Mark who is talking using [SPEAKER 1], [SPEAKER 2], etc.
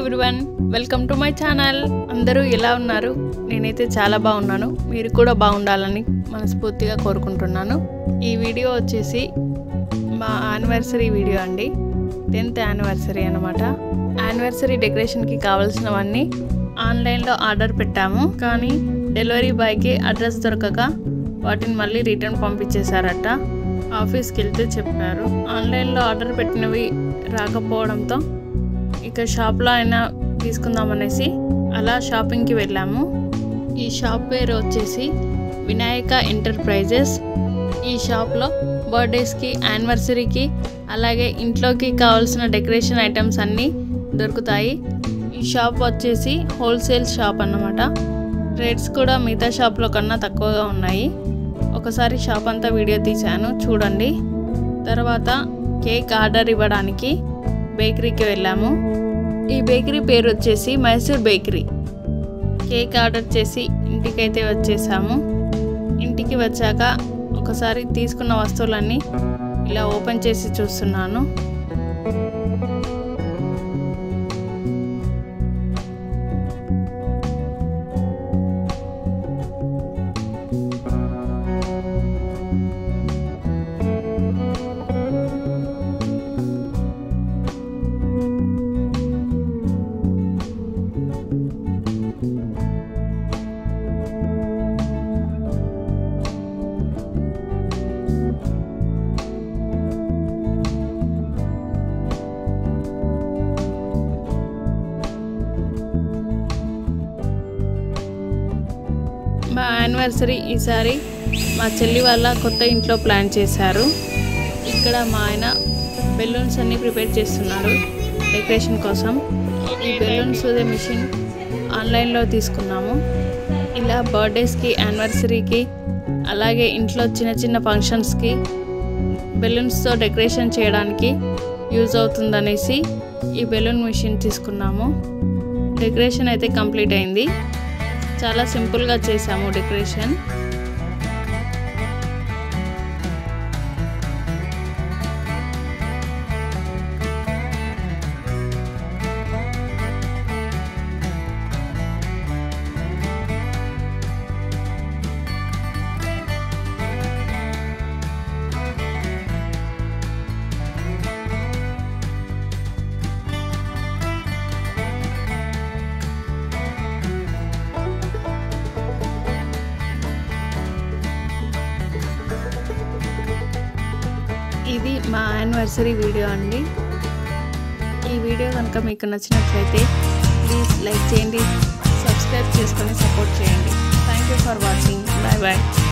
[SPEAKER 1] Everyone, welcome to my channel. అందరూ ఎలా ఉన్నారు? నేనైతే చాలా బాగున్నాను. మీరు కూడా బాగుండాలని మనస్ఫూర్తిగా కోరుకుంటున్నాను. ఈ వీడియో వచ్చేసి మా యానివర్సరీ వీడియో అండి. 10th యానివర్సరీ అనమాట. యానివర్సరీ డెకరేషన్కి కావాల్సినవన్నీ ఆన్లైన్లో ఆర్డర్ పెట్టాము. కానీ డెలివరీ బాయ్కి అడ్రస్ దొరకక వాటిని మళ్ళీ రిటర్న్ పంపించేశారట. ఆఫీస్కి వెళ్తే చెప్పారు. ఆన్లైన్లో ఆర్డర్ పెట్టినవి రాకపోవడంతో ఇక షాప్లో అయినా తీసుకుందామనేసి అలా షాపింగ్కి వెళ్ళాము. ఈ షాప్ పేరు వచ్చేసి వినాయక ఎంటర్ప్రైజెస్. ఈ షాప్లో బర్త్డేస్కి, యానివర్సరీకి, అలాగే ఇంట్లోకి కావాల్సిన డెకరేషన్ ఐటమ్స్ అన్నీ దొరుకుతాయి. ఈ షాప్ వచ్చేసి హోల్సేల్ షాప్ అన్నమాట. రేట్స్ కూడా మిగతా షాప్లో కన్నా తక్కువగా ఉన్నాయి. ఒకసారి షాప్ అంతా వీడియో తీశాను, చూడండి. తర్వాత కేక్ ఆర్డర్ ఇవ్వడానికి బేకరీకి వెళ్ళాము. ఈ బేకరీ పేరు వచ్చేసి మైసూర్ బేకరీ. కేక్ ఆర్డర్ చేసి ఇంటికైతే వచ్చేసాము. ఇంటికి వచ్చాక ఒకసారి తీసుకున్న వస్తువులన్నీ ఇలా ఓపెన్ చేసి చూస్తున్నాను. మా యానివర్సరీ ఈసారి మా చెల్లి వాళ్ళ కొత్త ఇంట్లో ప్లాన్ చేశారు. ఇక్కడ మా ఆయన బెలూన్స్ అన్నీ ప్రిపేర్ చేస్తున్నారు డెకరేషన్ కోసం. ఈ బెలూన్స్ మిషన్ ఆన్లైన్లో తీసుకున్నాము. ఇలా బర్త్డేస్కి, యానివర్సరీకి, అలాగే ఇంట్లో చిన్న చిన్న ఫంక్షన్స్కి బెలూన్స్తో డెకరేషన్ చేయడానికి యూజ్ అవుతుందనేసి ఈ బెలూన్ మిషన్ తీసుకున్నాము. డెకరేషన్ అయితే కంప్లీట్ అయింది. చాలా సింపుల్గా చేసాము డెకరేషన్. ఇది మా యానివర్సరీ వీడియో అండి. ఈ వీడియో కనుక మీకు నచ్చినట్లయితే ప్లీజ్ లైక్ చేయండి, సబ్స్క్రైబ్ చేసుకొని సపోర్ట్ చేయండి. Thank you for watching. Bye bye.